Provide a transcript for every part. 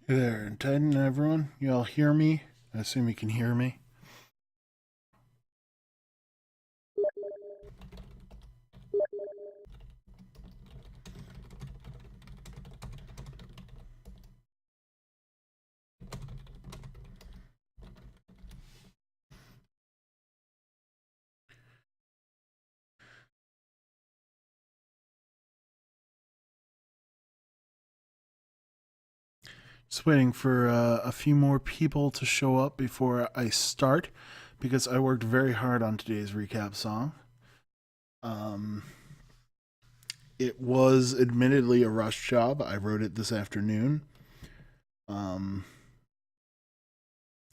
Hey there, Titan, everyone. You all hear me? I assume you can hear me. Just waiting for a few more people to show up before I start because I worked very hard on today's recap song. Um, it was admittedly a rush job. I wrote it this afternoon. Um,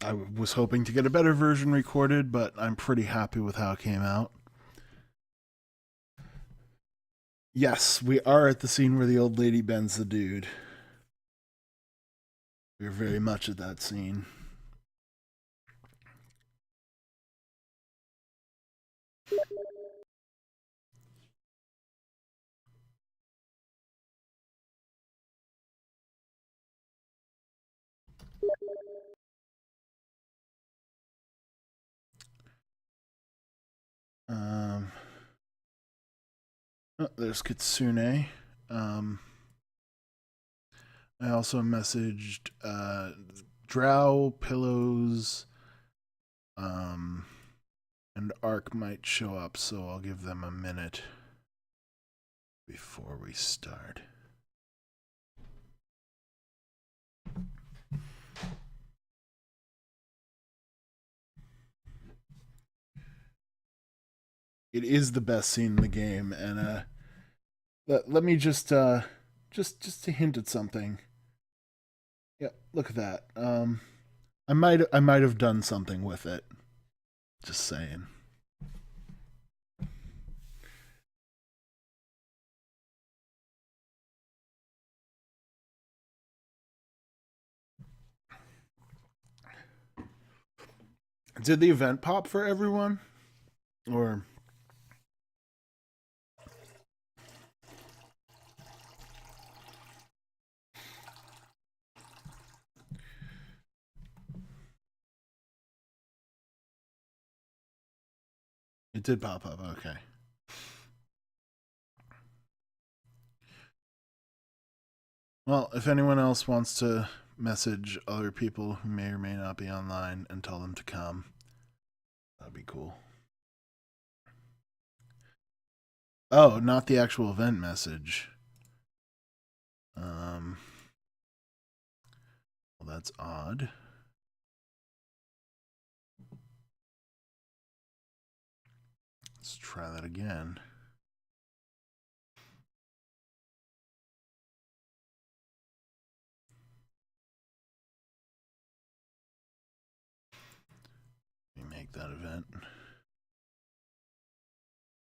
I was hoping to get a better version recorded, but I'm pretty happy with how it came out. Yes, we are at the scene where the old lady bends the dude. We're very much at that scene. Um, oh, there's Kitsune. Um, I also messaged Drow, Pillows, um, and Ark might show up, so I'll give them a minute before we start. It is the best scene in the game, and let me just to hint at something. Yeah, look at that. I might have done something with it. Just saying. Did the event pop for everyone? Or it did pop up, okay. Well, if anyone else wants to message other people who may or may not be online and tell them to come, that'd be cool. Oh, not the actual event message. Well, that's odd. Let's try that again. Let me make that event.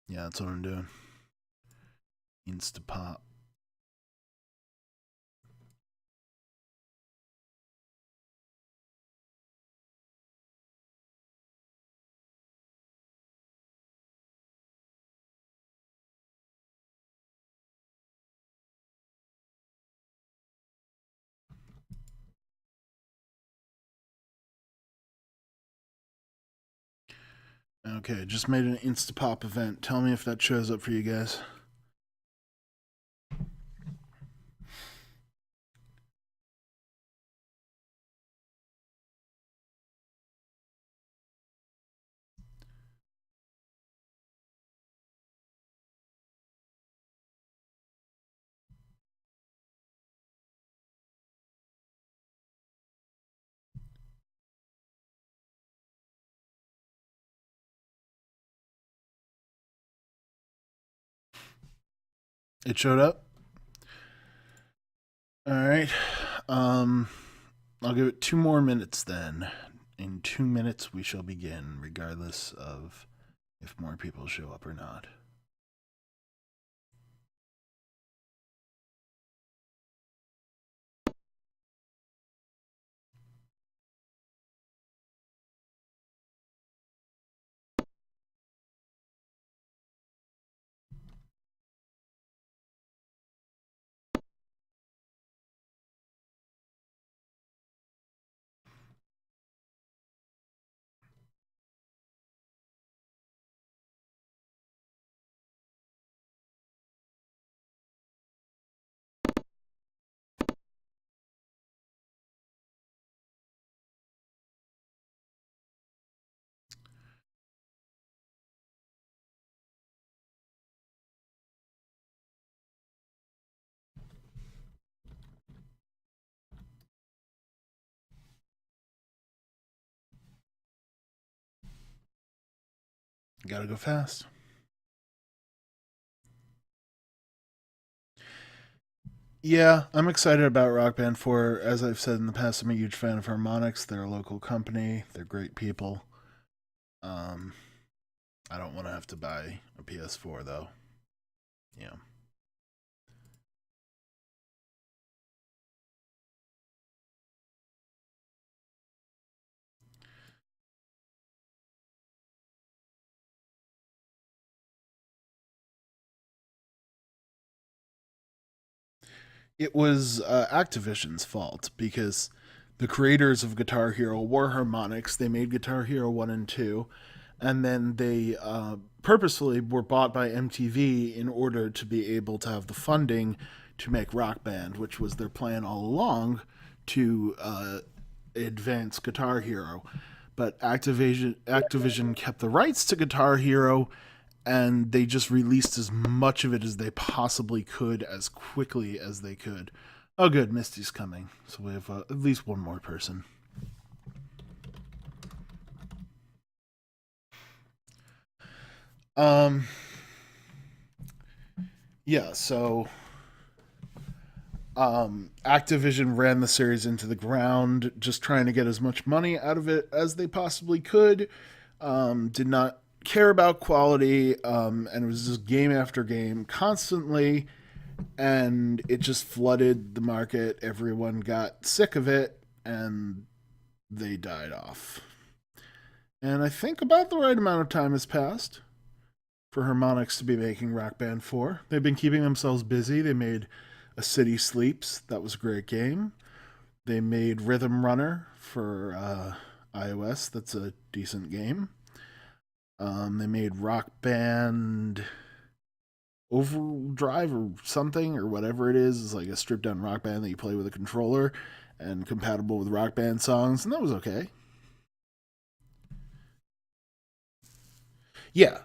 Yeah, that's what I'm doing. Instapop. Okay, just made an Instapop event. Tell me if that shows up for you guys. It showed up? All right. Um, I'll give it 2 more minutes then. In 2 minutes, we shall begin, regardless of if more people show up or not. Gotta go fast. Yeah, I'm excited about Rock Band 4. As I've said in the past, I'm a huge fan of Harmonix. They're a local company, they're great people. Um, I don't want to have to buy a PS4, though. Yeah. It was Activision's fault because the creators of Guitar Hero were Harmonix. They made Guitar Hero 1 and 2, and then they purposefully were bought by MTV in order to be able to have the funding to make Rock Band, which was their plan all along to advance Guitar Hero. But Activision kept the rights to Guitar Hero, and they just released as much of it as they possibly could as quickly as they could. Oh, good, Misty's coming, so we have at least one more person. Um, yeah, so Activision ran the series into the ground, just trying to get as much money out of it as they possibly could. Did not care about quality, and it was just game after game constantly, and it just flooded the market. Everyone got sick of it, and they died off. And I think about the right amount of time has passed for Harmonix to be making Rock Band 4. They've been keeping themselves busy. They made A City Sleeps, that was a great game. They made Rhythm Runner for iOS, that's a decent game. They made Rock Band Overdrive or something, or whatever it is. It's like a stripped down Rock Band that you play with a controller and compatible with Rock Band songs, and that was okay. Yeah,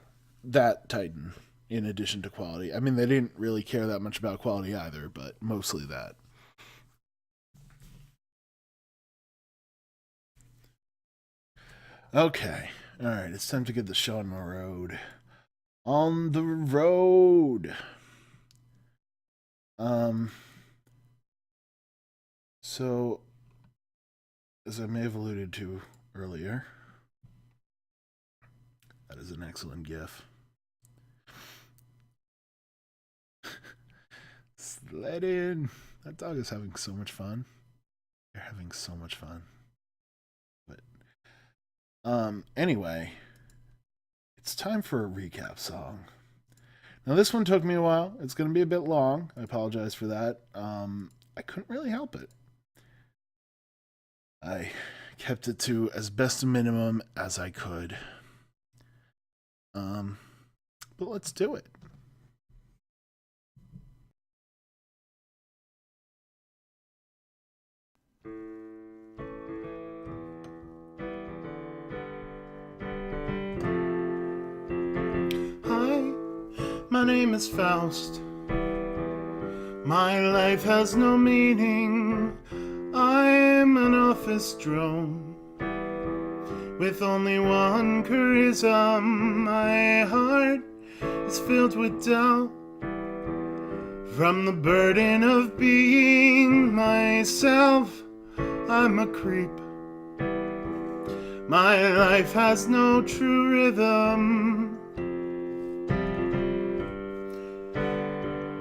that Titan, in addition to quality. I mean, they didn't really care that much about quality either, but mostly that. Okay. All right, it's time to get the show on the road. On the road. Um, so, as I may have alluded to earlier, that is an excellent GIF. Sled in. That dog is having so much fun. They're having so much fun. But anyway, it's time for a recap song. Now this one took me a while. It's going to be a bit long. I apologize for that. I couldn't really help it. I kept it to as best a minimum as I could. Um, but let's do it. Hi, my name is Faust. My life has no meaning. I am an office drone with only one charism. My heart is filled with doubt. From the burden of being myself, I'm a creep. My life has no true rhythm.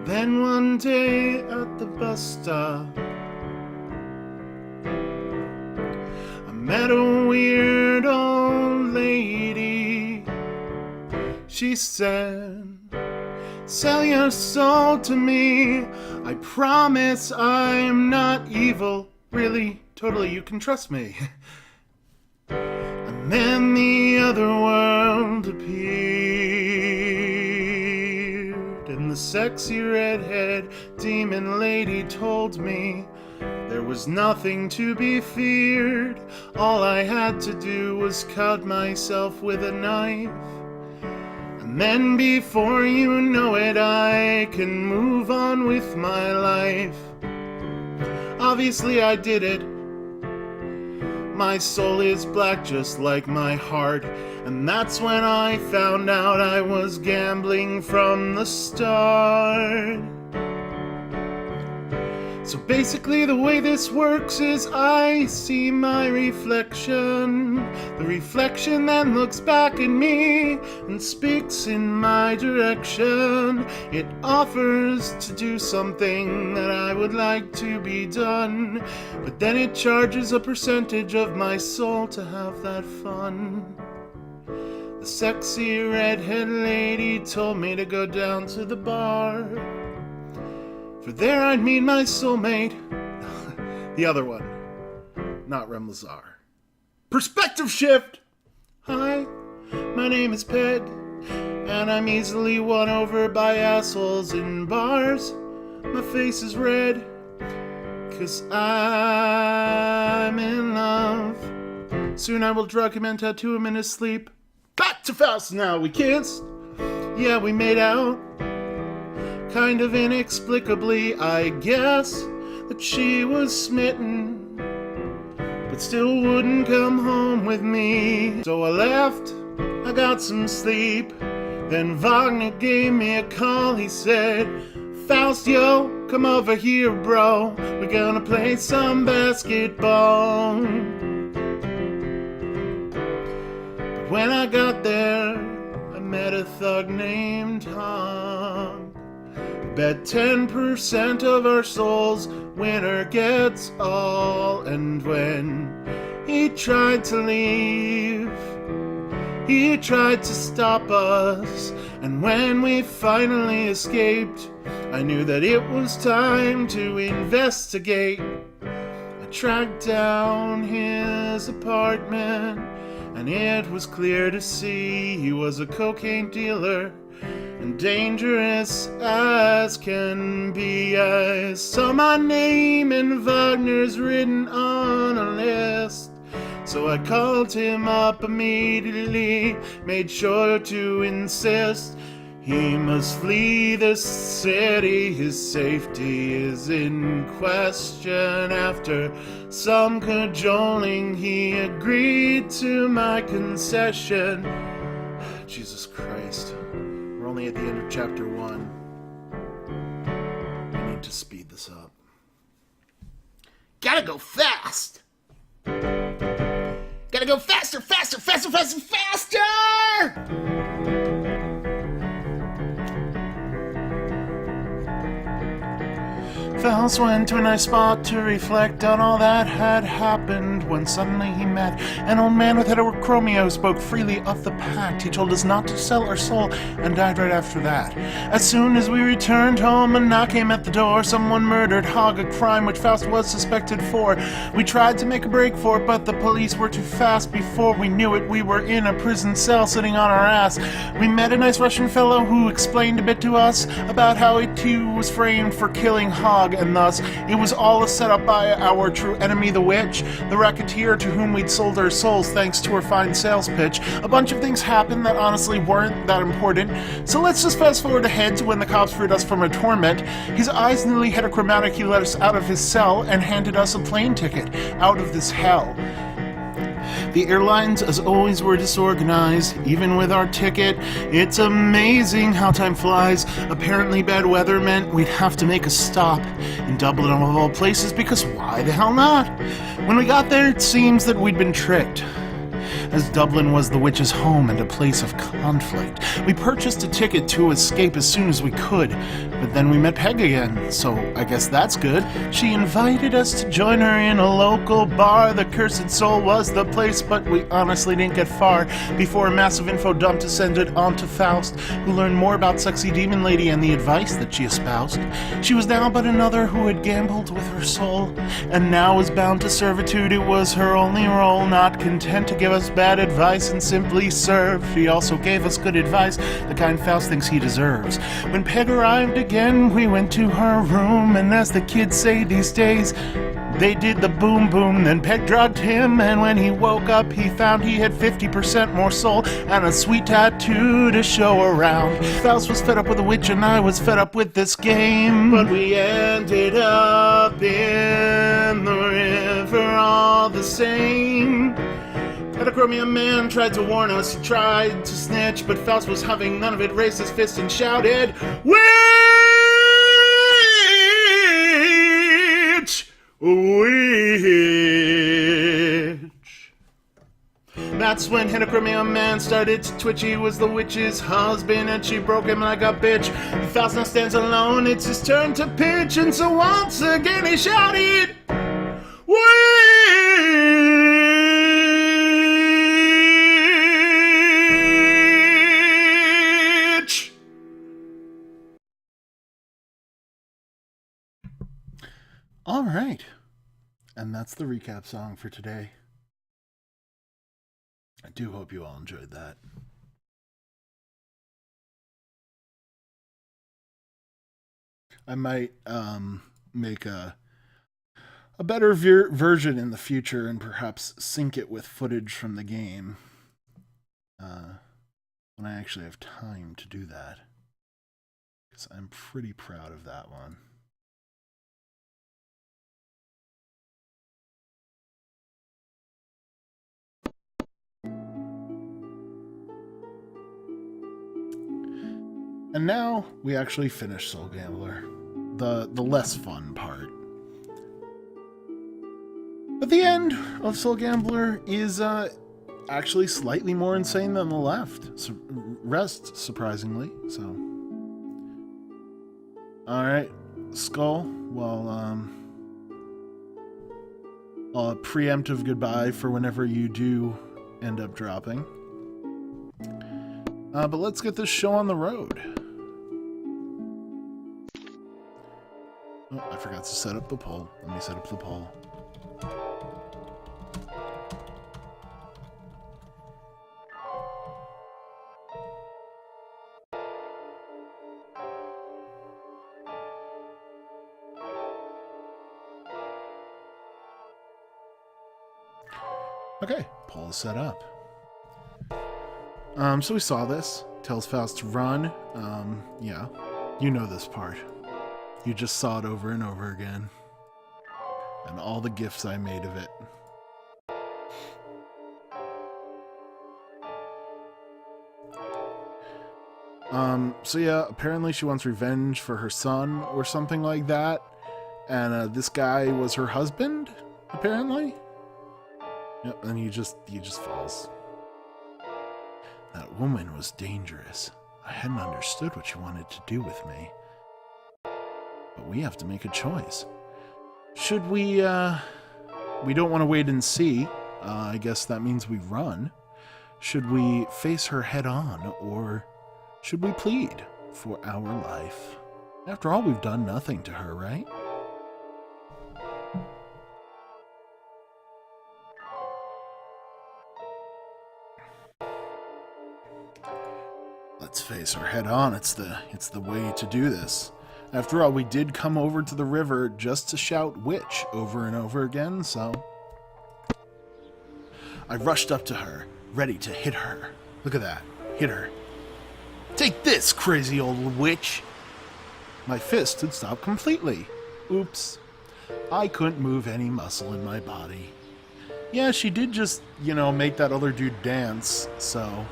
Then one day at the bus stop, I met a weird old lady. She said, "Sell your soul to me. I promise I'm not evil. Really, totally, you can trust me." And then the other world appeared, and the sexy redhead demon lady told me there was nothing to be feared. All I had to do was cut myself with a knife. And then before you know it, I can move on with my life. Obviously I did it. My soul is black just like my heart. And that's when I found out I was gambling from the start. So basically the way this works is I see my reflection. The reflection then looks back at me and speaks in my direction. It offers to do something that I would like to be done, but then it charges a percentage of my soul to have that fun. The sexy redhead lady told me to go down to the bar, for there I'd meet my soulmate. The other one, not Rem Lazar. Perspective shift! Hi, my name is Peg, and I'm easily won over by assholes in bars. My face is red, 'cause I'm in love. Soon I will drug him and tattoo him in his sleep. Back to Faust now, we kissed. Yeah, we made out. Kind of inexplicably, I guess, that she was smitten, but still wouldn't come home with me. So I left, I got some sleep. Then Wagner gave me a call. He said, "Faust, yo, come over here, bro. We're gonna play some basketball." But when I got there, I met a thug named Tom. Bet 10% of our souls, winner gets all. And when he tried to leave, he tried to stop us. And when we finally escaped, I knew that it was time to investigate. I tracked down his apartment, and it was clear to see he was a cocaine dealer and dangerous as can be. I saw my name and Wagner's written on a list, so I called him up immediately, made sure to insist he must flee the city. His safety is in question. After some cajoling, he agreed to my concession. Jesus Christ. We're only at the end of chapter 1. I need to speed this up. Gotta go fast! Gotta go faster, faster, faster, faster, faster! Faust went to a nice spot to reflect on all that had happened when suddenly he met an old man with heterochromia who spoke freely of the pact. He told us not to sell our soul and died right after that. As soon as we returned home, a knock came at the door. Someone murdered Hogg, a crime which Faust was suspected for. We tried to make a break for it, but the police were too fast. Before we knew it, we were in a prison cell sitting on our ass. We met a nice Russian fellow who explained a bit to us about how he too was framed for killing Hogg, and thus it was all a setup by our true enemy, the witch, the racketeer to whom we'd sold our souls thanks to her fine sales pitch. A bunch of things happened that honestly weren't that important, so let's just fast forward ahead to when the cops freed us from our torment. His eyes nearly heterochromatic, he let us out of his cell and handed us a plane ticket out of this hell. The airlines, as always, were disorganized. Even with our ticket, it's amazing how time flies. Apparently bad weather meant we'd have to make a stop in Dublin of all places, because why the hell not? When we got there, it seems that we'd been tricked, as Dublin was the witch's home and a place of conflict. We purchased a ticket to escape as soon as we could, but then we met Peg again, so I guess that's good. She invited us to join her in a local bar. The Cursed Soul was the place, but we honestly didn't get far before a massive info dump descended onto Faust, who learned more about Sexy Demon Lady and the advice that she espoused. She was now but another who had gambled with her soul, and now was bound to servitude. It was her only role, not content to give us bad advice and simply serve. She also gave us good advice, the kind Faust thinks he deserves. When Peg arrived again, we went to her room, and as the kids say these days, they did the boom boom. Then Peg drugged him, and when he woke up, he found he had 50% more soul and a sweet tattoo to show around. Faust was fed up with the witch, and I was fed up with this game, but we ended up in the river all the same. Metachromium Man tried to warn us, he tried to snitch, but Faust was having none of it, raised his fist and shouted, "Witch! Witch!" That's when Metachromium Man started to twitch. He was the witch's husband, and she broke him like a bitch. Faust now stands alone, it's his turn to pitch, and so once again he shouted, "Witch!" All right, and that's the recap song for today. I do hope you all enjoyed that. I might make a better version in the future and perhaps sync it with footage from the game when I actually have time to do that, because I'm pretty proud of that one. And now we actually finish Soul Gambler, the less fun part. But the end of Soul Gambler is actually slightly more insane than the rest, surprisingly. So, all right, Skull. Well, a preemptive goodbye for whenever you do end up dropping. But let's get this show on the road. Oh, I forgot to set up the poll. Let me set up the poll. Okay, poll is set up. So we saw this. Tells Faust to run. Yeah, you know this part. You just saw it over and over again. And all the gifs I made of it. So yeah, apparently she wants revenge for her son or something like that. And this guy was her husband, apparently. Yep, and he just falls. That woman was dangerous. I hadn't understood what she wanted to do with me. But we have to make a choice. Should we, we don't want to wait and see. I guess that means we run. Should we face her head on, or should we plead for our life? After all, we've done nothing to her, right? Let's face her head on. It's the way to do this. After all, we did come over to the river just to shout witch over and over again, so I rushed up to her, ready to hit her. Look at that. Hit her. Take this, crazy old witch! My fist had stopped completely. Oops. I couldn't move any muscle in my body. Yeah, she did just, make that other dude dance, so.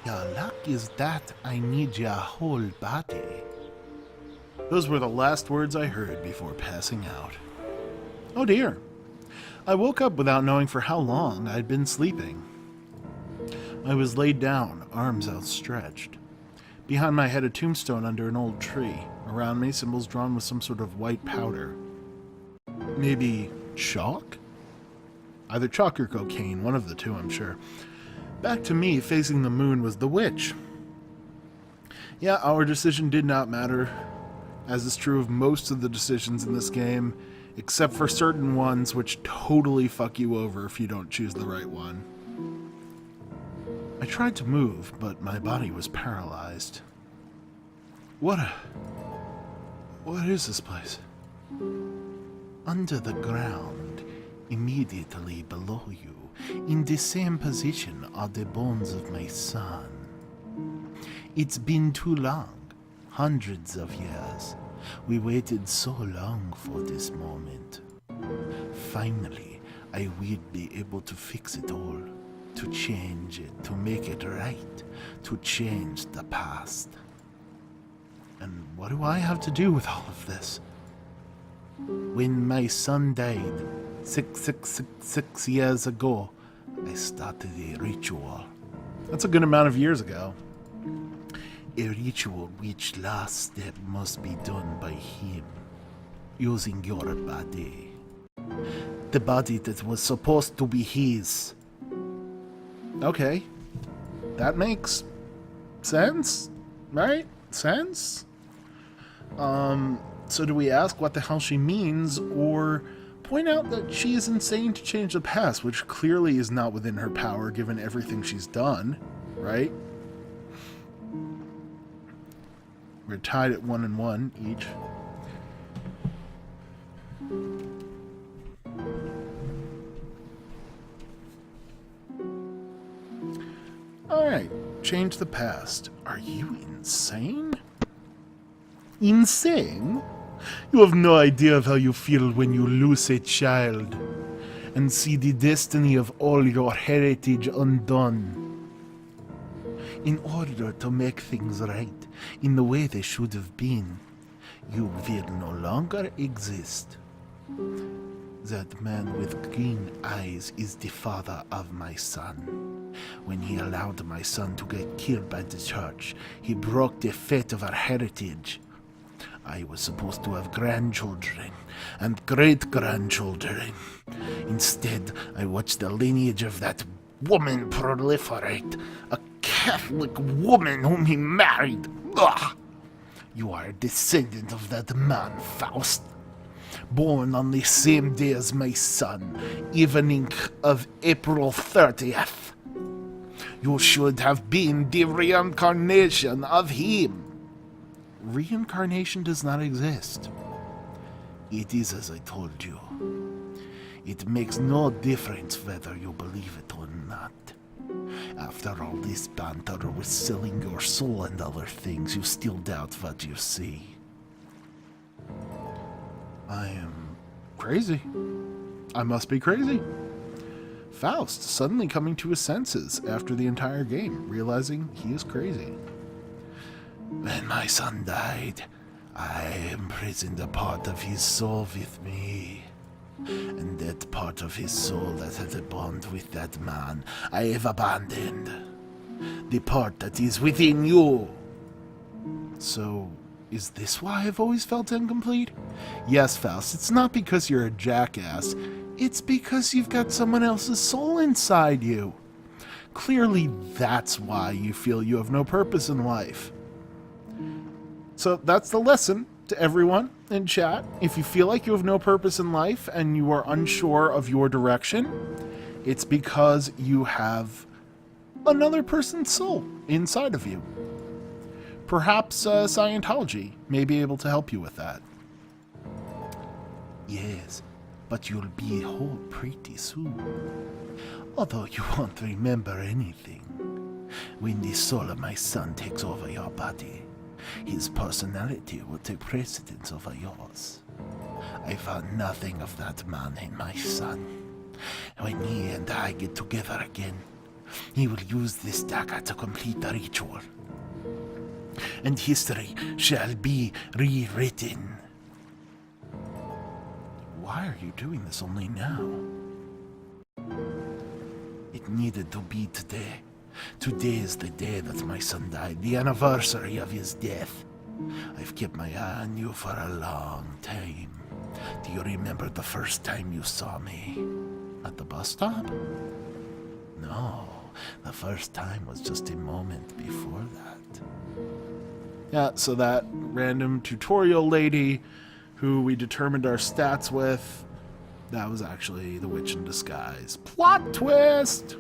Your luck is that I need your whole body. Those were the last words I heard before passing out. Oh dear. I woke up without knowing for how long I'd been sleeping. I was laid down, arms outstretched. Behind my head, a tombstone under an old tree. Around me, symbols drawn with some sort of white powder. Maybe chalk? Either chalk or cocaine, one of the two, I'm sure. Back to me, facing the moon, was the witch. Yeah, our decision did not matter, as is true of most of the decisions in this game, except for certain ones which totally fuck you over if you don't choose the right one. I tried to move, but my body was paralyzed. What is this place? Under the ground, immediately below you, in the same position, are the bones of my son. It's been too long, hundreds of years. We waited so long for this moment. Finally, I will be able to fix it all, to change it, to make it right, to change the past. And what do I have to do with all of this? When my son died, 6 years ago, I started a ritual. That's a good amount of years ago. A ritual which last step must be done by him, using your body. The body that was supposed to be his. Okay. That makes sense, right? Sense? So do we ask what the hell she means, or point out that she is insane to change the past, which clearly is not within her power given everything she's done, right? We're tied at 1 and 1 each. Alright, change the past. Are you insane? Insane? You have no idea of how you feel when you lose a child and see the destiny of all your heritage undone. In order to make things right in the way they should have been, you will no longer exist. That man with green eyes is the father of my son. When he allowed my son to get killed by the church, he broke the fate of our heritage. I was supposed to have grandchildren and great-grandchildren. Instead, I watched the lineage of that woman proliferate. A Catholic woman whom he married. Ugh! You are a descendant of that man, Faust. Born on the same day as my son, evening of April 30th. You should have been the reincarnation of him. Reincarnation does not exist. It is as I told you. It makes no difference whether you believe it or not. After all this banter with selling your soul and other things, you still doubt what you see. I am crazy. I must be crazy. Faust suddenly coming to his senses after the entire game, realizing he is crazy. When my son died, I imprisoned a part of his soul with me. And that part of his soul that had a bond with that man, I have abandoned. The part that is within you. So, is this why I've always felt incomplete? Yes, Faust, it's not because you're a jackass. It's because you've got someone else's soul inside you. Clearly, that's why you feel you have no purpose in life. So that's the lesson to everyone in chat. If you feel like you have no purpose in life and you are unsure of your direction, it's because you have another person's soul inside of you. Perhaps Scientology may be able to help you with that. Yes, but you'll be whole pretty soon. Although you won't remember anything. When the soul of my son takes over your body, his personality will take precedence over yours. I found nothing of that man in my son. When he and I get together again, he will use this dagger to complete the ritual. And history shall be rewritten. Why are you doing this only now? It needed to be today. Today is the day that my son died, the anniversary of his death. I've kept my eye on you for a long time. Do you remember the first time you saw me? At the bus stop? No, the first time was just a moment before that. Yeah, so that random tutorial lady who we determined our stats with, that was actually the witch in disguise. Plot twist!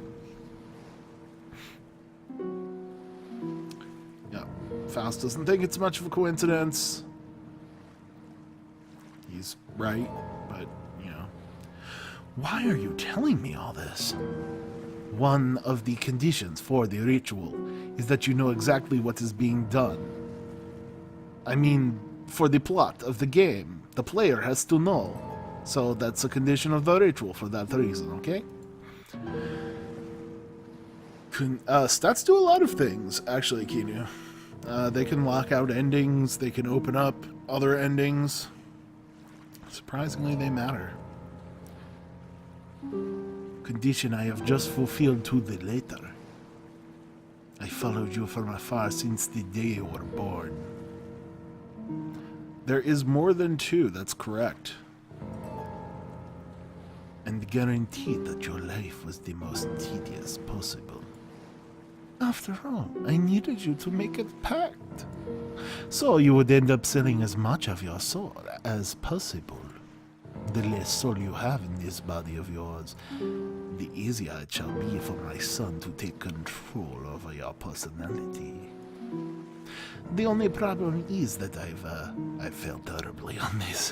Yeah, Faust doesn't think it's much of a coincidence. He's right, but, you know. Why are you telling me all this? One of the conditions for the ritual is that you know exactly what is being done. I mean, for the plot of the game, the player has to know. So that's a condition of the ritual for that reason, okay? Stats do a lot of things, actually, Kinu. They can lock out endings, they can open up other endings. Surprisingly, they matter. Condition I have just fulfilled to the letter. I followed you from afar since the day you were born. There is more than two, that's correct. And guaranteed that your life was the most tedious possible. After all, I needed you to make a pact. So you would end up selling as much of your soul as possible. The less soul you have in this body of yours, the easier it shall be for my son to take control over your personality. The only problem is that I've failed terribly on this.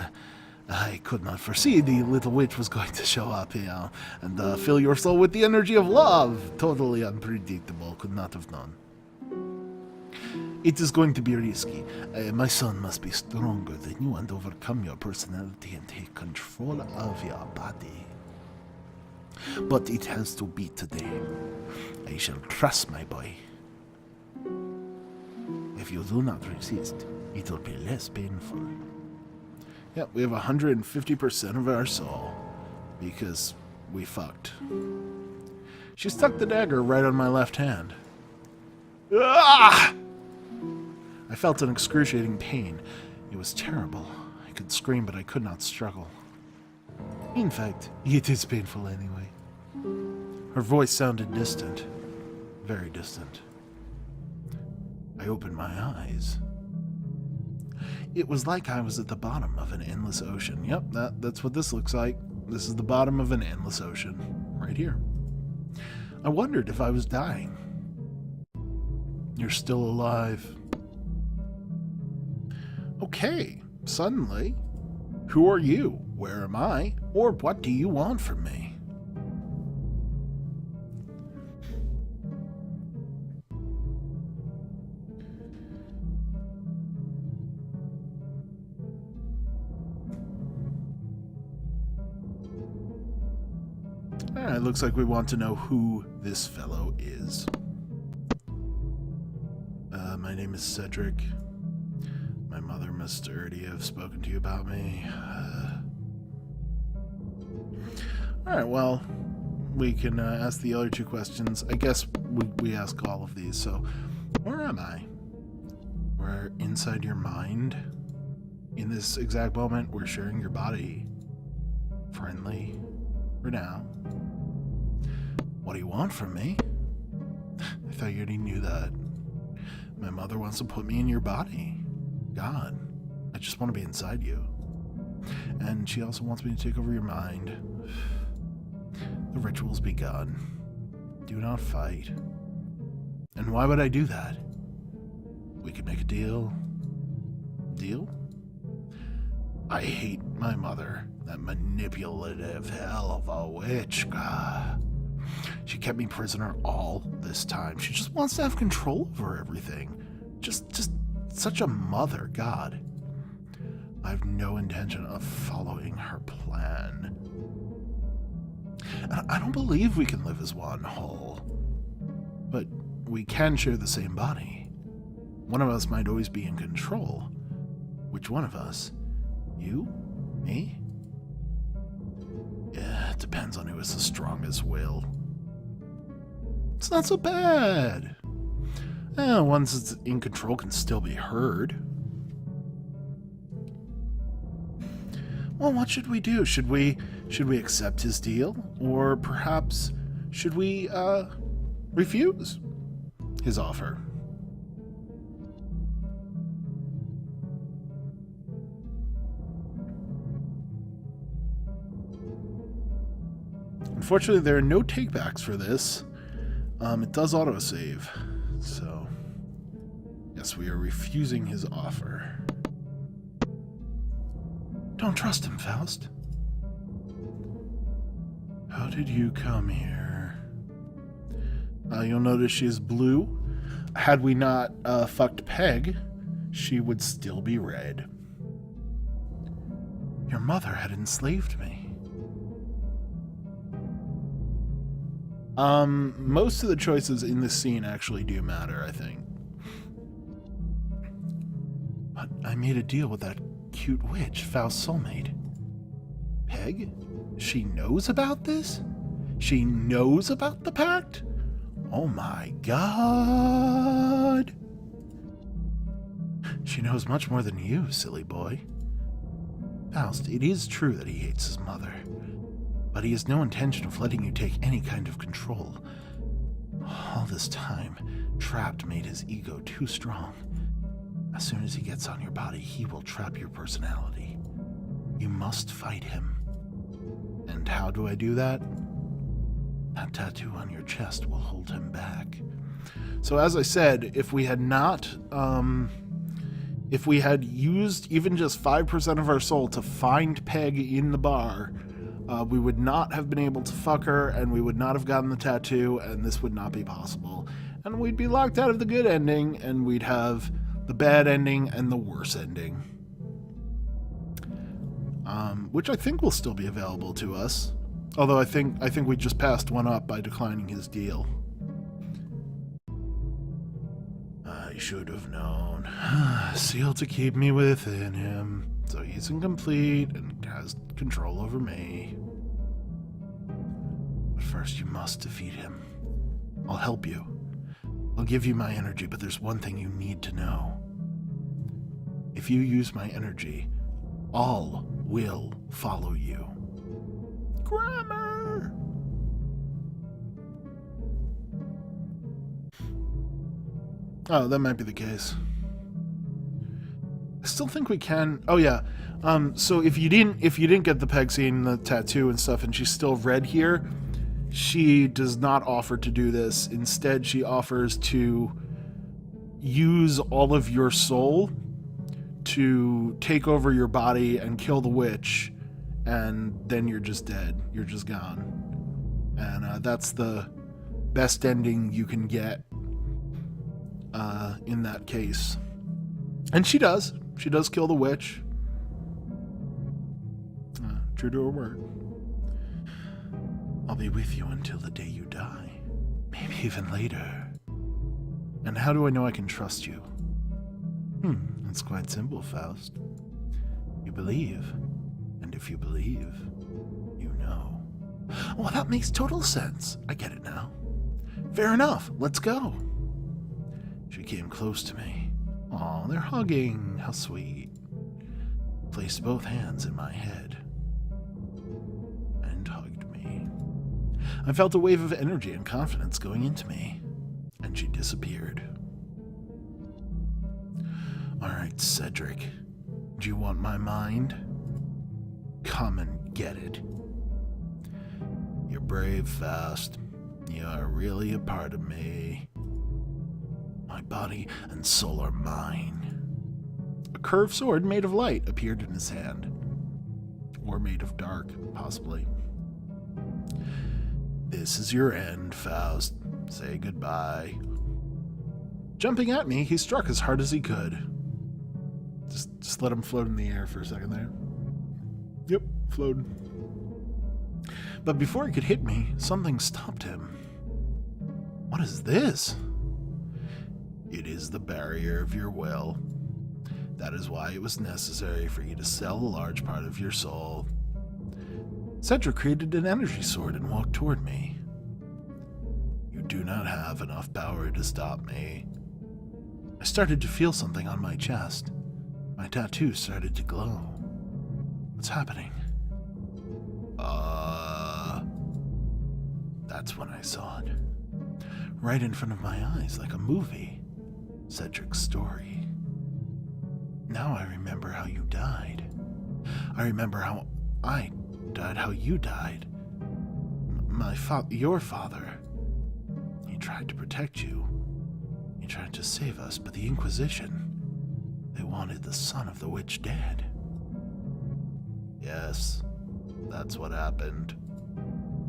I could not foresee the little witch was going to show up here and fill your soul with the energy of love. Totally unpredictable. Could not have known. It is going to be risky. My son must be stronger than you and overcome your personality and take control of your body. But it has to be today. I shall trust my boy. If you do not resist, it will be less painful. Yep, we have 150% of our soul, because we fucked. She stuck the dagger right on my left hand. Ah! I felt an excruciating pain. It was terrible. I could scream, but I could not struggle. In fact, it is painful anyway. Her voice sounded distant. Very distant. I opened my eyes. It was like I was at the bottom of an endless ocean. Yep, that's what this looks like. This is the bottom of an endless ocean. Right here. I wondered if I was dying. You're still alive. Okay, suddenly. Who are you? Where am I? Or what do you want from me? Alright, looks like we want to know who this fellow is. My name is Cedric. My mother must already have spoken to you about me. Alright, well, we can ask the other two questions. I guess we ask all of these. So, where am I? We're inside your mind. In this exact moment, we're sharing your body. Friendly. For now. What do you want from me? I thought you already knew that. My mother wants to put me in your body. God, I just want to be inside you. And she also wants me to take over your mind. The ritual's begun. Do not fight. And why would I do that? We could make a deal. Deal? I hate my mother. That manipulative hell of a witch. God. She kept me prisoner all this time. She just wants to have control over everything. Just such a mother, God. I have no intention of following her plan. And I don't believe we can live as one whole. But we can share the same body. One of us might always be in control. Which one of us? You? Me? Yeah, it depends on who has the strongest will. It's not so bad. One that's in control can still be heard. Well, what should we do? Should we accept his deal? Or perhaps should we refuse his offer? Unfortunately, there are no takebacks for this. It does autosave, so yes, we are refusing his offer. Don't trust him, Faust. How did you come here? You'll notice she is blue. Had we not fucked Peg, she would still be red. Your mother had enslaved me. Most of the choices in this scene actually do matter, I think. But I made a deal with that cute witch, Faust's soulmate. Peg? She knows about this? She knows about the pact? Oh my god! She knows much more than you, silly boy. Faust, it is true that he hates his mother, but he has no intention of letting you take any kind of control. All this time, trapped made his ego too strong. As soon as he gets on your body, he will trap your personality. You must fight him. And how do I do that? That tattoo on your chest will hold him back. So as I said, if we had not, if we had used even just 5% of our soul to find Peg in the bar, we would not have been able to fuck her, and we would not have gotten the tattoo, and this would not be possible. And we'd be locked out of the good ending, and we'd have the bad ending and the worse ending. Which I think will still be available to us. Although I think we just passed one up by declining his deal. I should have known. Sealed to keep me within him, so he's incomplete and has control over me. But first you must defeat him. I'll help you. I'll give you my energy, but there's one thing you need to know. If you use my energy, all will follow you. Grammar! Oh, that might be the case. I still think we can. Oh yeah. So if you didn't get the Peg scene, the tattoo and stuff, and she's still red here, she does not offer to do this. Instead, she offers to use all of your soul to take over your body and kill the witch, and then you're just dead. You're just gone. And that's the best ending you can get in that case. And she does. She does kill the witch. True to her word. I'll be with you until the day you die. Maybe even later. And how do I know I can trust you? It's quite simple, Faust. You believe. And if you believe, you know. Well, that makes total sense. I get it now. Fair enough. Let's go. She came close to me. Aw, they're hugging. How sweet. Placed both hands in my head and hugged me. I felt a wave of energy and confidence going into me, and she disappeared. All right, Cedric, do you want my mind? Come and get it. You're brave, Faust. You are really a part of me. My body and soul are mine. A curved sword made of light appeared in his hand. Or made of dark, possibly. This is your end, Faust. Say goodbye. Jumping at me, he struck as hard as he could. Just let him float in the air for a second there. Yep, floated. But before he could hit me, something stopped him. What is this? It is the barrier of your will. That is why it was necessary for you to sell a large part of your soul. Cedric created an energy sword and walked toward me. You do not have enough power to stop me. I started to feel something on my chest. My tattoo started to glow. What's happening? That's when I saw it. Right in front of my eyes, like a movie. Cedric's story. Now I remember how you died. I remember how I died, how you died. Your father. He tried to protect you. He tried to save us, but the Inquisition, they wanted the son of the witch dead. Yes, that's what happened.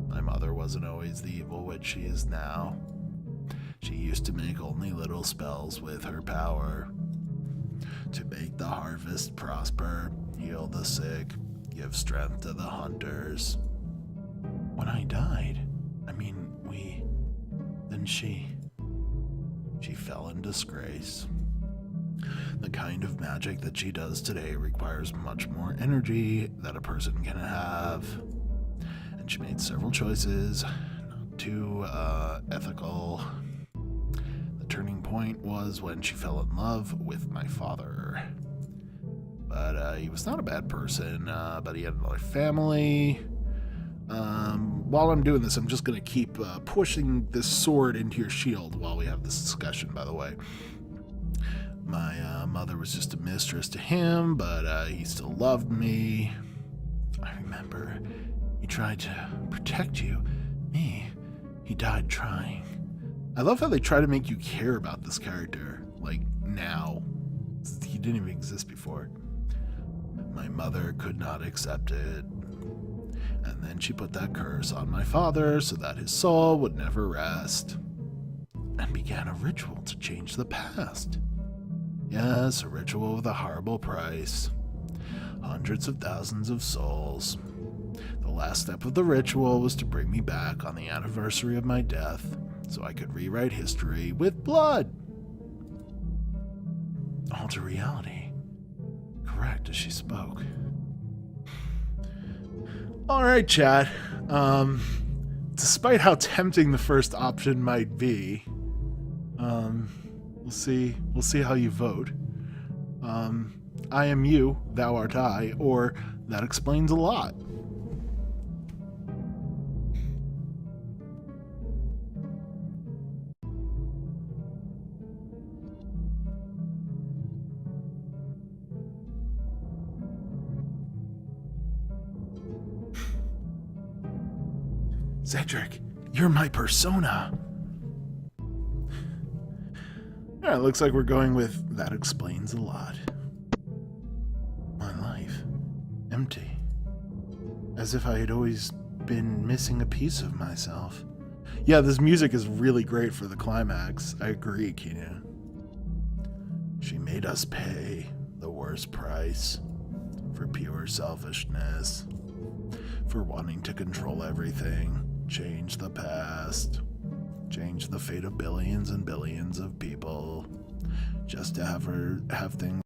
My mother wasn't always the evil witch she is now. She used to make only little spells with her power. To make the harvest prosper, heal the sick, give strength to the hunters. When I died, then she fell in disgrace. The kind of magic that she does today requires much more energy that a person can have. And she made several choices, not too ethical. The turning point was when she fell in love with my father. But he was not a bad person, but he had another family. While I'm doing this, I'm just going to keep pushing this sword into your shield while we have this discussion, by the way. My mother was just a mistress to him, but he still loved me. I remember he tried to protect you. Me, he died trying. I love how they try to make you care about this character, like, now. He didn't even exist before. My mother could not accept it. And then she put that curse on my father so that his soul would never rest. And began a ritual to change the past. Yes, a ritual with a horrible price. Hundreds of thousands of souls. The last step of the ritual was to bring me back on the anniversary of my death so I could rewrite history with blood. Alter reality. Correct as she spoke. Alright, chat. Despite how tempting the first option might be, we'll see how you vote. I am you, thou art I, or that explains a lot. Cedric, you're my persona. Yeah, it looks like we're going with that explains a lot. My life, empty. As if I had always been missing a piece of myself. Yeah, this music is really great for the climax. I agree, Kina. She made us pay the worst price for pure selfishness, for wanting to control everything. Change the past, change the fate of billions and billions of people, just to have things